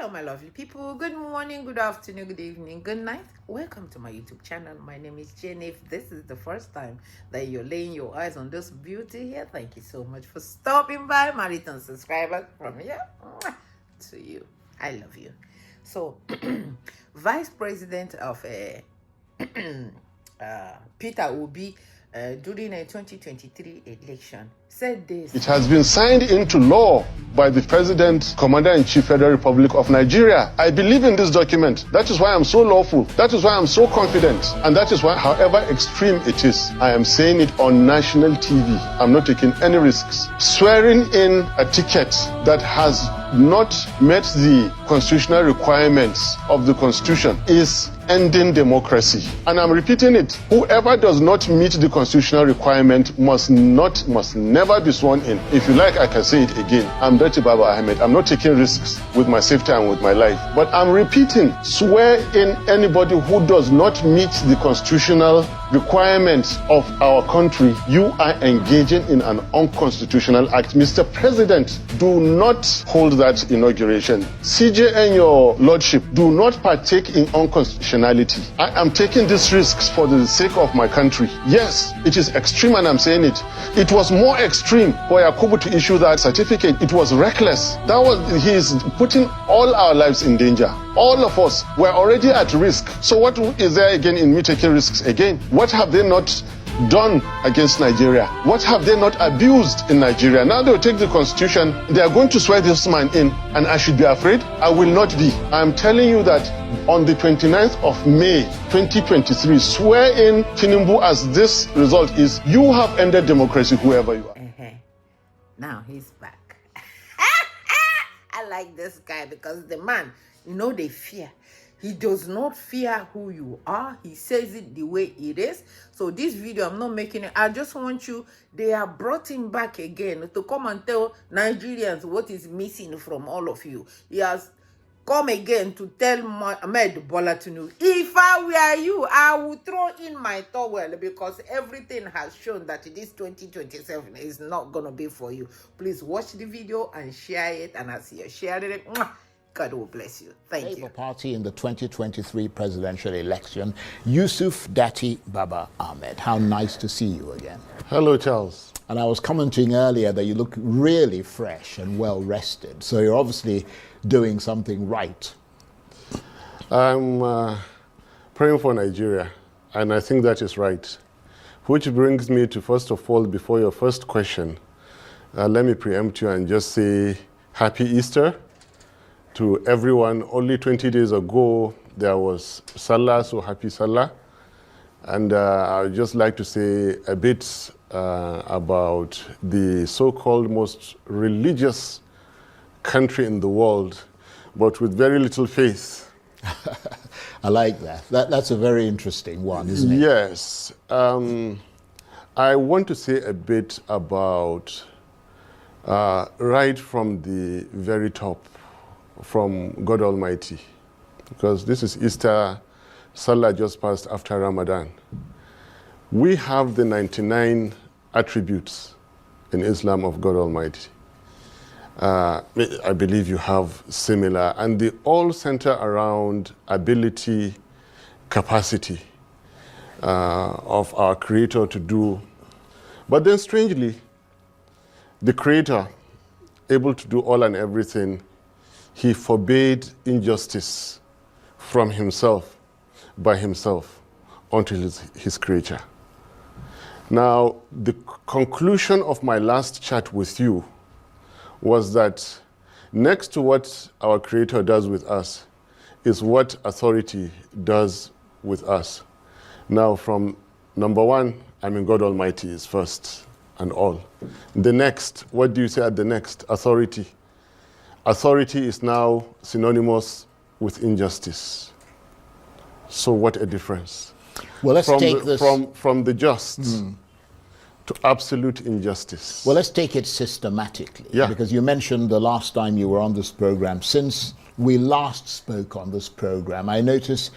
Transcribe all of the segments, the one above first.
Hello, my lovely people. Good morning, good afternoon, good evening, good night. Welcome to my YouTube channel. My name is Jen. If this is the first time that you're laying your eyes on this beauty here, thank you so much for stopping by. My return subscribers, from here to you. I love you. So, Vice President of Peter Obi during a 2023 election said this. It has been signed into law by the President, Commander-in-Chief, Federal Republic of Nigeria. I believe in this document. That is why I'm so lawful. That is why I'm so confident. And that is why, however extreme it is, I am saying it on national TV. I'm not taking any risks. Swearing in a ticket that has not met the constitutional requirements of the Constitution is ending democracy. And I'm repeating it. Whoever does not meet the constitutional requirement must never be sworn in. If you like, I can say it again. I'm Dirty Baba Ahmed. I'm not taking risks with my safety and with my life. But I'm repeating, swear in anybody who does not meet the constitutional requirements of our country. You are engaging in an unconstitutional act. Mr. President, do not hold that inauguration. CJ and your lordship, do not partake in unconstitutionality. I am taking these risks for the sake of my country. Yes, it is extreme and I'm saying it. It was more extreme for Yakubu to issue that certificate. It was reckless. He is putting all our lives in danger. All of us were already at risk. So what is there again in me taking risks again? What have they not done against Nigeria? What have they not abused in Nigeria? Now they'll take the constitution, they are going to swear this man in, and I should be afraid? I will not be. I'm telling you that on the 29th of May 2023, swear in Tinubu as this result is. You have ended democracy, whoever you are. Now he's back. I like this guy because the man, they fear. He does not fear who you are. He says it the way it is. So this video, I'm not making it. I just want you, they are brought him back again to come and tell Nigerians what is missing from all of you. He has come again to tell Ahmed Bola Tinubu, if I were you, I would throw in my towel because everything has shown that this 2027 is not going to be for you. Please watch the video and share it. And as you're sharing it, God will bless you. Thank you. Labour Party in the 2023 presidential election, Yusuf Dati Baba Ahmed. How nice to see you again. Hello, Charles. And I was commenting earlier that you look really fresh and well rested. So you're obviously doing something right. I'm praying for Nigeria, and I think that is right. Which brings me to, first of all, before your first question, let me preempt you and just say Happy Easter to everyone. Only 20 days ago, there was Salah, so happy Salah. And I would just like to say a bit about the so-called most religious country in the world, but with very little faith. I like that. That's a very interesting one, isn't it? Yes. I want to say a bit about right from the very top, from God Almighty, because this is Easter, Salah just passed after Ramadan. We have the 99 attributes in Islam of God Almighty. I believe you have similar, and they all center around ability, capacity of our Creator to do. But then strangely, the Creator, able to do all and everything, he forbade injustice from himself, by himself, unto his creature. Now, the conclusion of my last chat with you was that next to what our Creator does with us is what authority does with us. Now, from number one, God Almighty is first and all. The next, what do you say at the next? Authority. Authority is now synonymous with injustice. So what a difference. Well, let's take this from the just to absolute injustice. Well, let's take it systematically. Yeah. Because you mentioned the last time you were on this program. Since we last spoke on this program, I notice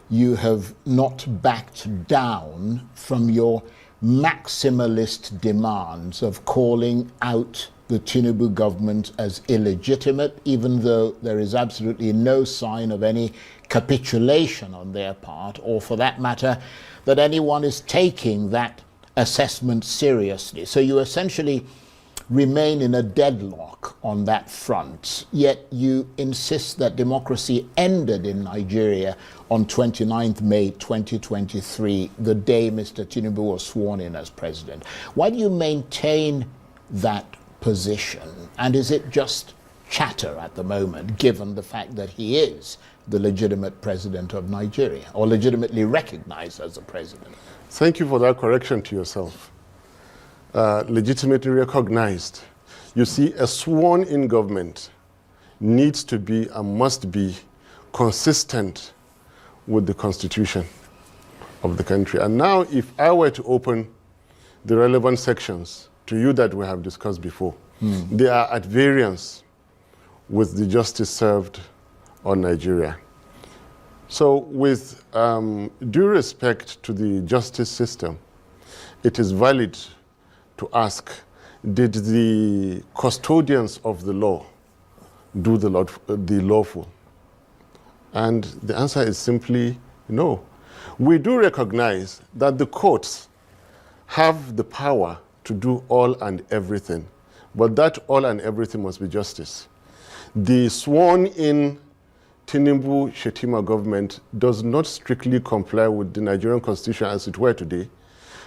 you have not backed down from your maximalist demands of calling out the Tinubu government as illegitimate, even though there is absolutely no sign of any capitulation on their part, or for that matter, that anyone is taking that assessment seriously. So you essentially remain in a deadlock on that front, yet you insist that democracy ended in Nigeria on 29th May 2023, the day Mr. Tinubu was sworn in as president. Why do you maintain that position? And is it just chatter at the moment, given the fact that he is the legitimate president of Nigeria, or legitimately recognized as the president? Thank you for that correction to yourself. Legitimately recognized. You see, a sworn-in government needs to be and must be consistent with the constitution of the country. And now, if I were to open the relevant sections to you that we have discussed before, they are at variance with the justice served on Nigeria. So with due respect to the justice system, it is valid to ask, did the custodians of the law do the lawful? And the answer is simply no. We do recognize that the courts have the power to do all and everything, but that all and everything must be justice. The sworn-in Tinubu Shetima government does not strictly comply with the Nigerian constitution as it were today.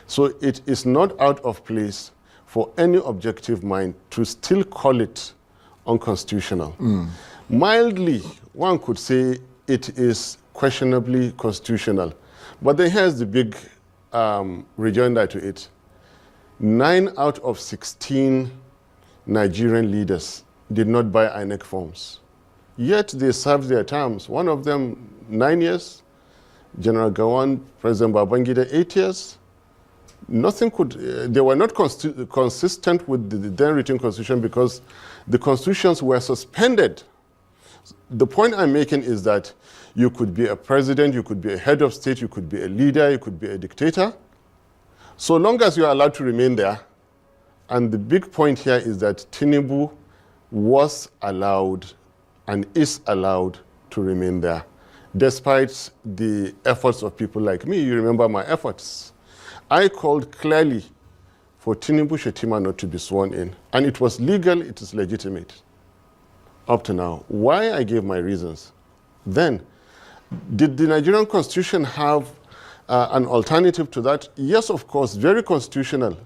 So it is not out of place for any objective mind to still call it unconstitutional. Mildly, one could say it is questionably constitutional. But then here's the big rejoinder to it. 9 out of 16 Nigerian leaders did not buy INEC forms. Yet they served their terms. One of them 9 years, General Gawan, President Babangida 8 years. Nothing could, they were not consistent with the then written constitution because the constitutions were suspended. The point I'm making is that you could be a president, you could be a head of state, you could be a leader, you could be a dictator, so long as you are allowed to remain there. And the big point here is that Tinubu was allowed and is allowed to remain there, despite the efforts of people like me. You remember my efforts. I called clearly for Tinubu Shetima not to be sworn in. And it was legal, it is legitimate up to now. Why? I gave my reasons. Then, did the Nigerian constitution have an alternative to that? Yes, of course, very constitutional.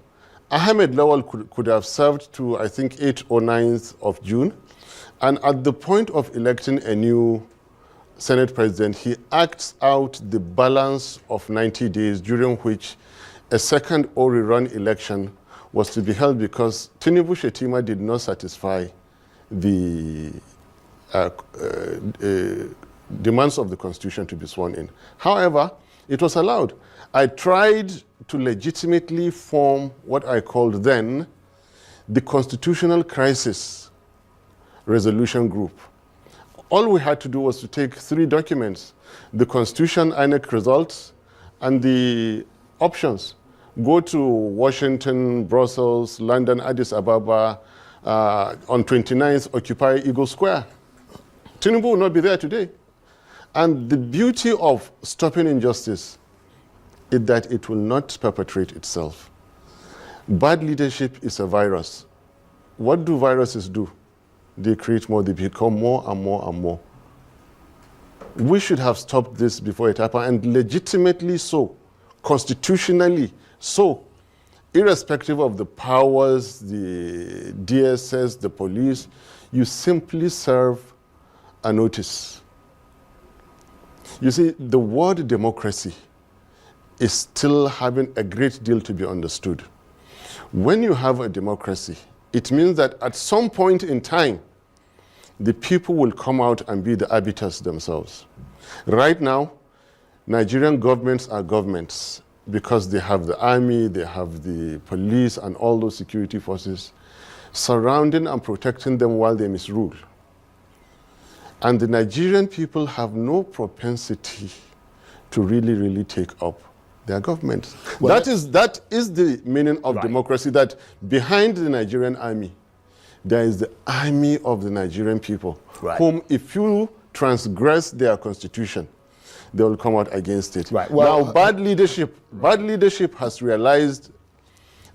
Ahmed Lawal could have served to, I think, 8th or 9th of June. And at the point of electing a new Senate president, he acts out the balance of 90 days during which a second or rerun election was to be held because Tinubu Shetima did not satisfy the demands of the constitution to be sworn in. However, it was allowed. I tried to legitimately form what I called then the Constitutional Crisis Resolution Group. All we had to do was to take 3 documents, the Constitution, INEC results, and the options. Go to Washington, Brussels, London, Addis Ababa, on 29th, occupy Eagle Square. Tinubu will not be there today. And the beauty of stopping injustice is that it will not perpetrate itself. Bad leadership is a virus. What do viruses do? They create more, they become more and more and more. We should have stopped this before it happened, and legitimately so, constitutionally so, irrespective of the powers, the DSS, the police, you simply serve a notice. You see, the word democracy is still having a great deal to be understood. When you have a democracy, it means that at some point in time, the people will come out and be the arbiters themselves. Right now, Nigerian governments are governments because they have the army, they have the police and all those security forces surrounding and protecting them while they misrule. And the Nigerian people have no propensity to really take up their government. Well, that is the meaning of democracy, that behind the Nigerian army, there is the army of the Nigerian people, Right. whom if you transgress their constitution, they will come out against it. Right. Well, now, bad leadership has realized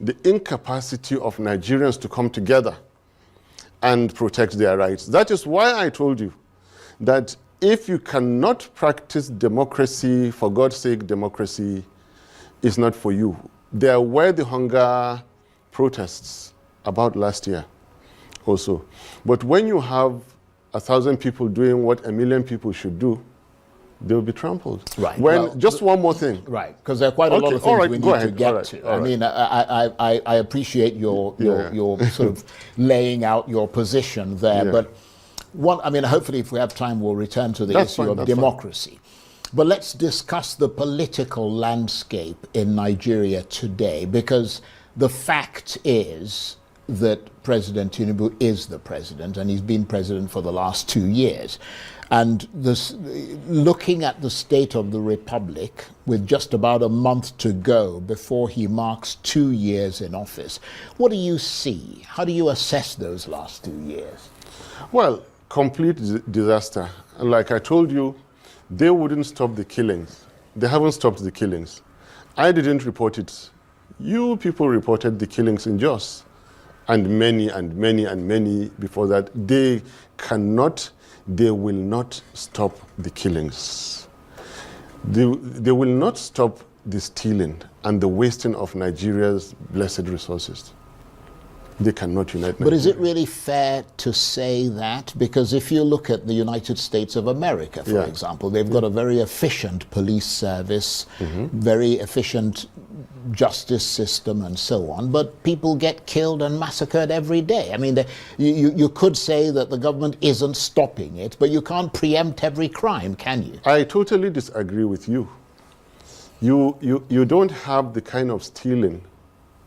the incapacity of Nigerians to come together and protect their rights. That is why I told you that if you cannot practice democracy, for God's sake, democracy is not for you. There were the hunger protests about last year also. But when you have 1,000 people doing what 1 million people should do, they will be trampled. Right. When, well, just one more thing. Right, because there are quite a lot of things we need to get to. I mean, I appreciate your sort of laying out your position there, but hopefully if we have time, we'll return to the issue of democracy. But let's discuss the political landscape in Nigeria today, because the fact is that President Tinubu is the president, and he's been president for the last 2 years. And looking at the state of the Republic, with just about a month to go before he marks 2 years in office, what do you see? How do you assess those last 2 years? Well, complete disaster. Like I told you, they wouldn't stop the killings. They haven't stopped the killings. I didn't report it. You people reported the killings in Jos, and many before that. They will not stop the killings. They will not stop the stealing and the wasting of Nigeria's blessed resources. They cannot unite Nigeria. But is it really fair to say that? Because if you look at the United States of America, for example, they've got a very efficient police service, very efficient justice system and so on, but people get killed and massacred every day. I mean, you could say that the government isn't stopping it, but you can't preempt every crime, can you? I totally disagree with you. You don't have the kind of stealing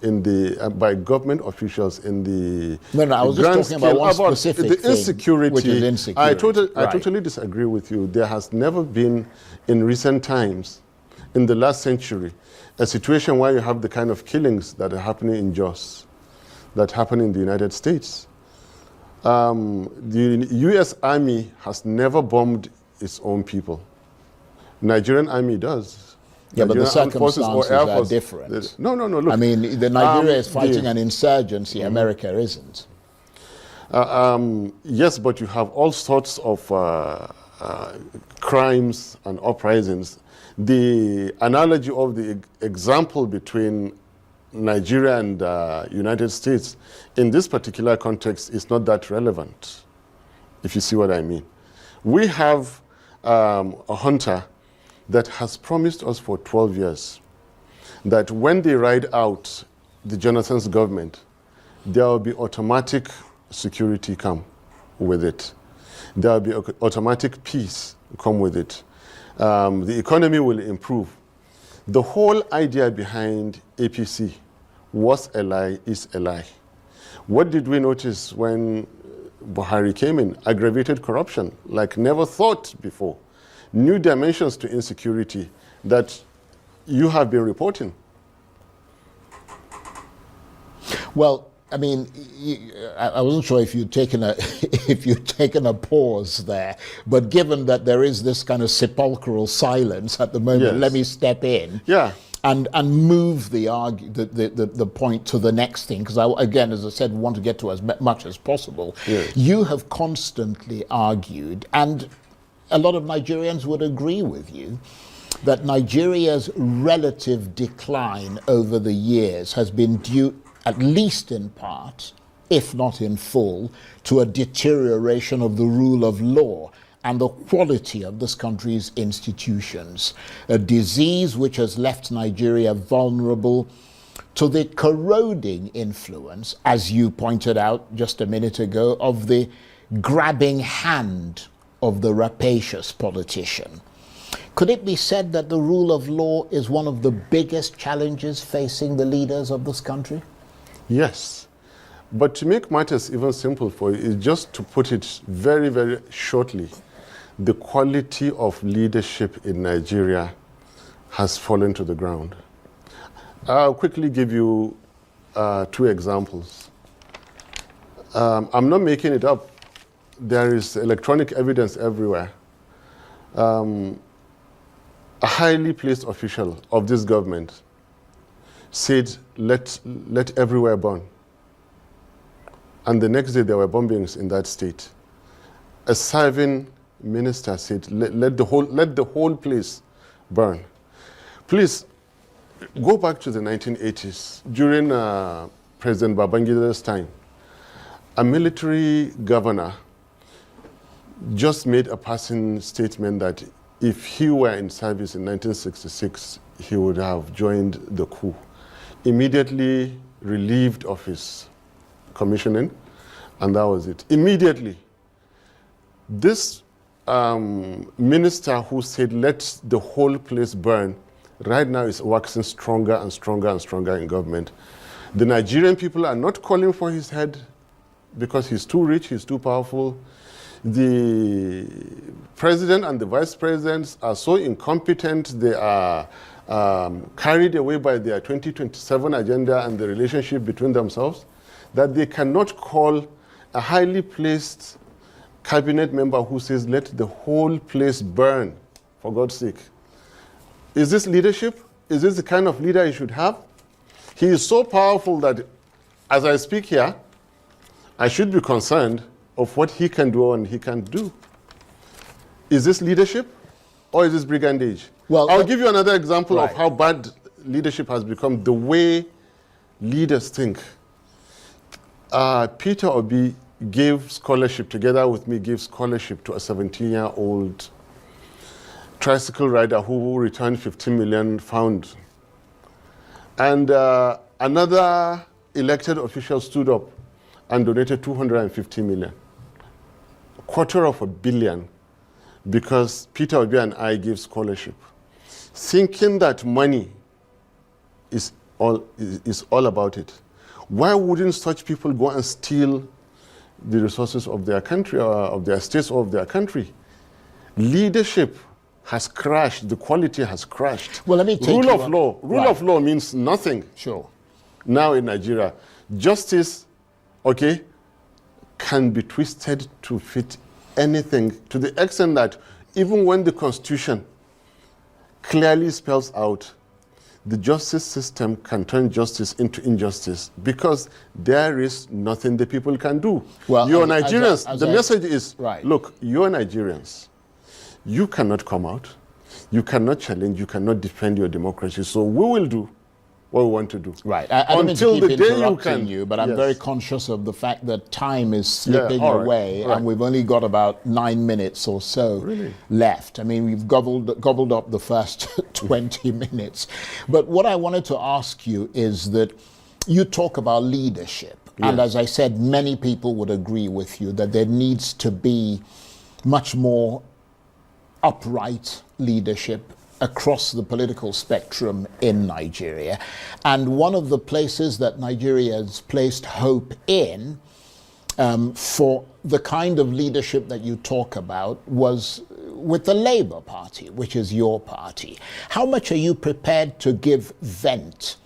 in the by government officials in the I was just talking about one specific the insecurity, thing, which is insecurity. I totally disagree with you. There has never been in recent times, in the last century, a situation where you have the kind of killings that are happening in Jos, that happen in the United States. The U.S. Army has never bombed its own people. Nigerian Army does. Yeah, but the circumstances are different. No, look. I mean, Nigeria is fighting an insurgency, America isn't. Yes, but you have all sorts of crimes and uprisings. The analogy of the example between Nigeria and United States in this particular context is not that relevant, if you see what I mean. We have a hunter that has promised us for 12 years that when they ride out the Jonathan's government, there will be automatic security come with it. There will be automatic peace come with it. The economy will improve. The whole idea behind APC was a lie, is a lie. What did we notice when Buhari came in? Aggravated corruption, like never thought before. New dimensions to insecurity that you have been reporting. Well, I mean, I wasn't sure if you'd taken a pause there, but given that there is this kind of sepulchral silence at the moment, let me step in. Yeah. And move the point to the next thing, because again, as I said, want to get to as much as possible. Yes. You have constantly argued, and a lot of Nigerians would agree with you, that Nigeria's relative decline over the years has been due, at least in part, if not in full, to a deterioration of the rule of law and the quality of this country's institutions, a disease which has left Nigeria vulnerable to the corroding influence, as you pointed out just a minute ago, of the grabbing hand of the rapacious politician. Could it be said that the rule of law is one of the biggest challenges facing the leaders of this country? Yes. But to make matters even simple for you, is just to put it very, very shortly, the quality of leadership in Nigeria has fallen to the ground. I'll quickly give you 2 examples. I'm not making it up. There is electronic evidence everywhere. A highly placed official of this government said, let everywhere burn. And the next day there were bombings in that state. A serving minister said, let the whole place burn. Please, go back to the 1980s. During President Babangida's time, a military governor just made a passing statement that if he were in service in 1966, he would have joined the coup. Immediately relieved of his commissioning, and that was it. Immediately. This minister who said, let the whole place burn, right now is waxing stronger and stronger and stronger in government. The Nigerian people are not calling for his head because he's too rich, he's too powerful. The president and the vice presidents are so incompetent, they are carried away by their 2027 agenda and the relationship between themselves, that they cannot call a highly placed cabinet member who says, let the whole place burn, for God's sake. Is this leadership? Is this the kind of leader he should have? He is so powerful that, as I speak here, I should be concerned of what he can do and he can't do. Is this leadership or is this brigandage? Well, I'll give you another example of how bad leadership has become, the way leaders think. Peter Obi gave scholarship, together with me, gave scholarship to a 17-year-old tricycle rider who returned 15 million found. And another elected official stood up and donated 250 million. $250 million, because Peter Obi and I gave scholarship, thinking that money is all about it. Why wouldn't such people go and steal the resources of their country, or of their states, or of their country? Leadership has crashed. The quality has crashed. Well, let me take Rule of law means nothing. Sure. Now in Nigeria, justice, okay, can be twisted to fit anything, to the extent that even when the Constitution clearly spells out the justice system can turn justice into injustice, because there is nothing the people can do. Well, you're Nigerians. The message is, look, you're Nigerians. You cannot come out. You cannot challenge. You cannot defend your democracy. So we will do what we want to do. Right. I don't mean to keep interrupting you, but I'm very conscious of the fact that time is slipping away, and we've only got about 9 minutes or so left. I mean, we've gobbled up the first 20 minutes. But what I wanted to ask you is that you talk about leadership. Yes. And as I said, many people would agree with you that there needs to be much more upright leadership across the political spectrum in Nigeria. And one of the places that Nigeria has placed hope in for the kind of leadership that you talk about was with the Labour Party, which is your party. How much are you prepared to give vent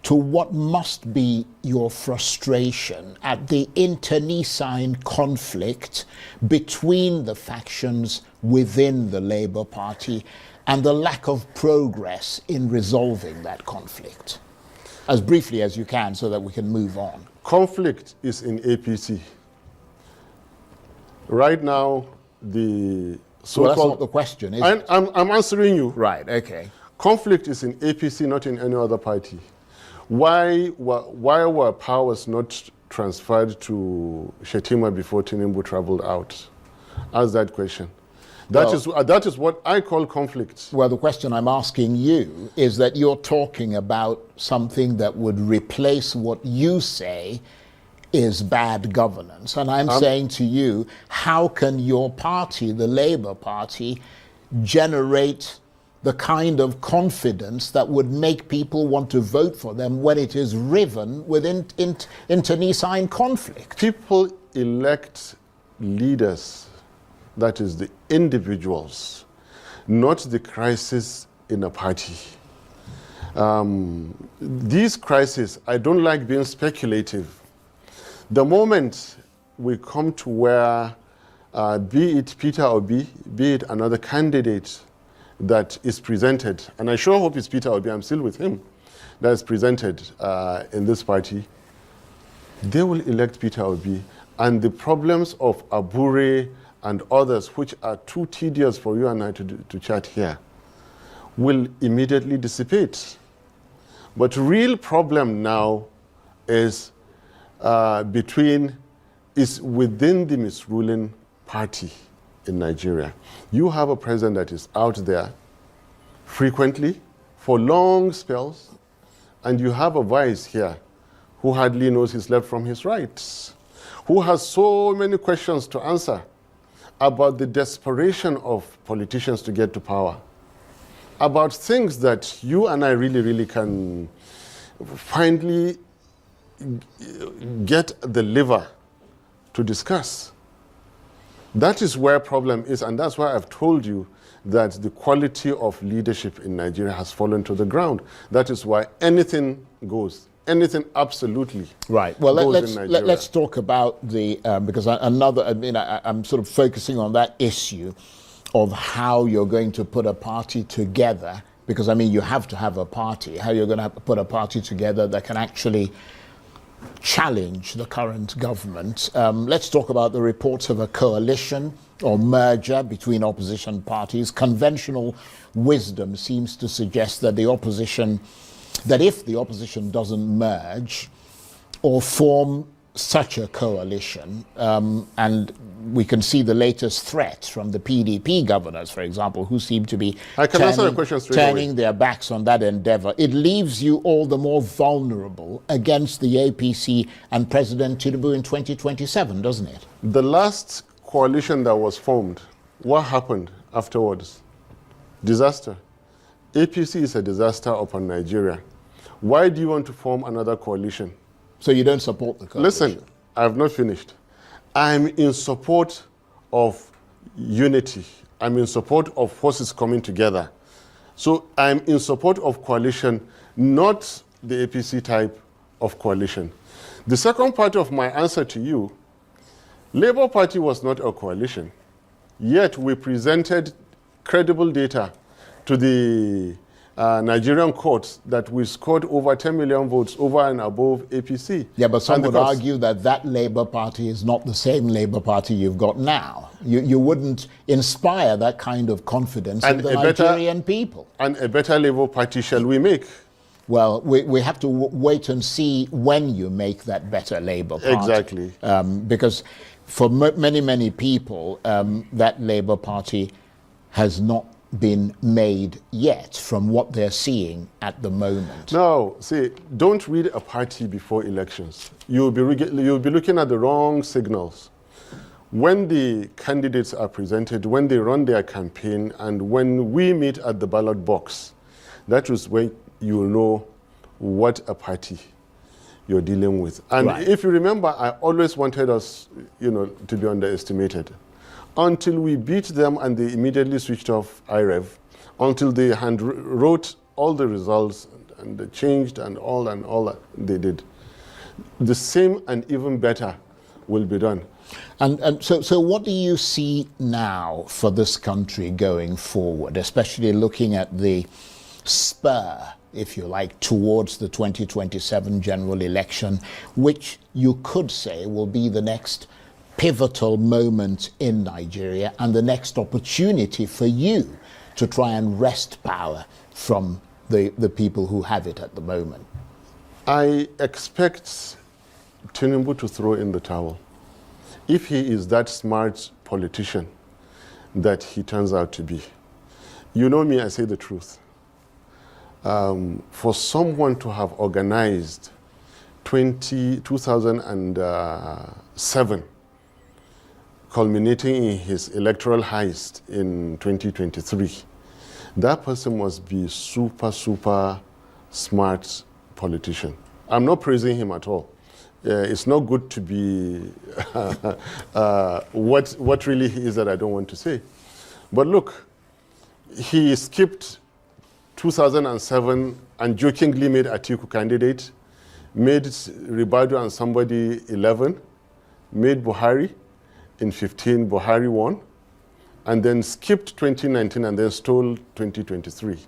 to what must be your frustration at the internecine conflict between the factions within the Labour Party and the lack of progress in resolving that conflict? As briefly as you can, so that we can move on. Conflict is in APC. Right now, the so-called... Well, that's not the question, is it? I'm answering you. Right, okay. Conflict is in APC, not in any other party. Why were powers not transferred to Shetima before Tinubu traveled out? Ask that question. That is what I call conflict. Well, the question I'm asking you is that you're talking about something that would replace what you say is bad governance. And I'm saying to you, how can your party, the Labour Party, generate the kind of confidence that would make people want to vote for them when it is riven with internecine conflict? People elect leaders, that is the individuals, not the crisis in a party. These crises, I don't like being speculative. The moment we come to where, be it Peter Obi, be it another candidate that is presented, and I sure hope it's Peter Obi, I'm still with him, that is presented in this party, they will elect Peter Obi, and the problems of Abure and others, which are too tedious for you and I to chat here, will immediately dissipate. But real problem now is within the misruling party in Nigeria. You have a president that is out there frequently for long spells, and you have a vice here who hardly knows his left from his right, who has so many questions to answer about the desperation of politicians to get to power, about things that you and I really can finally get the liver to discuss. That is where problem is, and that's why I've told you that the quality of leadership in Nigeria has fallen to the ground. That is why anything goes. Anything absolutely right. Well, goes let's talk about the because I'm sort of focusing on that issue of how you're going to put a party together, because I mean you have to have a party. How you're going to have to put a party together that can actually challenge the current government. Let's talk about the reports of a coalition or merger between opposition parties. Conventional wisdom seems to suggest that if the opposition doesn't merge or form such a coalition, and we can see the latest threats from the PDP governors, for example, who seem to be turning their backs on that endeavor, it leaves you all the more vulnerable against the APC and President Tinubu in 2027, doesn't it? The last coalition that was formed, what happened afterwards? Disaster. APC is a disaster upon Nigeria. Why do you want to form another coalition? So you don't support the coalition? Listen, I have not finished. I'm in support of unity. I'm in support of forces coming together. So I'm in support of coalition, not the APC type of coalition. The second part of my answer to you, Labour Party was not a coalition, yet we presented credible data to the Nigerian courts that we scored over 10 million votes over and above APC. Yeah, but some would argue that Labour Party is not the same Labour Party you've got now. You wouldn't inspire that kind of confidence in the Nigerian people. And a better Labour Party shall we make? Well, we have to wait and see when you make that better Labour Party. Exactly. Because for many people, that Labour Party has not been made yet from what they're seeing at the moment. No, see, don't read a party before elections. You'll be looking at the wrong signals. When the candidates are presented, when they run their campaign, and when we meet at the ballot box, that is when you'll know what a party you're dealing with. And right. If you remember, I always wanted us, to be underestimated. Until we beat them and they immediately switched off IREV, until they wrote all the results and they changed and all that they did. The same and even better will be done. And so what do you see now for this country going forward, especially looking at the spur, if you like, towards the 2027 general election, which you could say will be the next pivotal moment in Nigeria and the next opportunity for you to try and wrest power from the people who have it at the moment? I expect Tinubu to throw in the towel. If he is that smart politician that he turns out to be. You know me, I say the truth. For someone to have organized 2007, culminating in his electoral heist in 2023, that person must be super smart politician. I'm not praising him at all. It's not good to be what really he is that I don't want to say. But look, he skipped 2007 and jokingly made Atiku candidate. made Ribadu and somebody 11, made Buhari in 15, Buhari won, and then skipped 2019 and then stole 2023.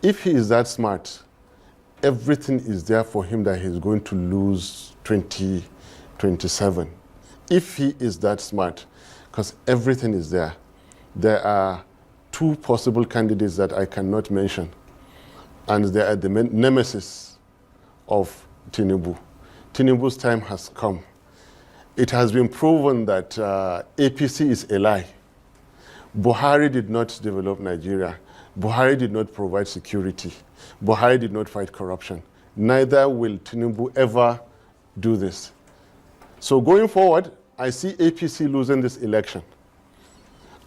If he is that smart, everything is there for him that he's going to lose 2027. If he is that smart, because everything is there. There are two possible candidates that I cannot mention, and they are the nemesis of Tinubu. Tinubu's time has come. It has been proven that APC is a lie. Buhari did not develop Nigeria. Buhari did not provide security. Buhari did not fight corruption. Neither will Tinubu ever do this. So going forward, I see APC losing this election.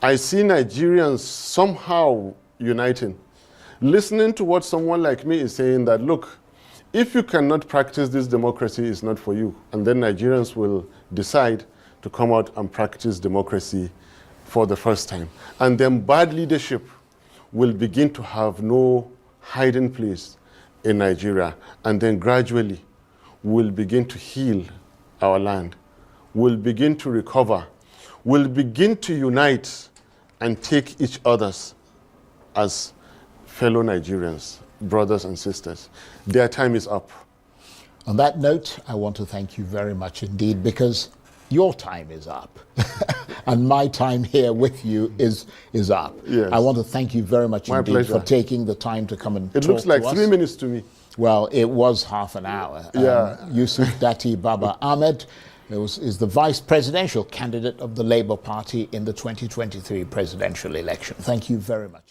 I see Nigerians somehow uniting. Listening to what someone like me is saying that, look, if you cannot practice this democracy, it's not for you. And then Nigerians will decide to come out and practice democracy for the first time. And then bad leadership will begin to have no hiding place in Nigeria. And then gradually we'll begin to heal our land. We'll begin to recover. We'll begin to unite and take each other's as fellow Nigerians, brothers and sisters. Their time is up. On that note, I want to thank you very much indeed, because your time is up. And my time here with you is up. Yes. I want to thank you very much My indeed pleasure. for taking the time to come and It talk looks like to us. 3 minutes to me. Well, it was half an hour. Yeah. Yusuf Dati Baba Ahmed is the vice presidential candidate of the Labour Party in the 2023 presidential election. Thank you very much.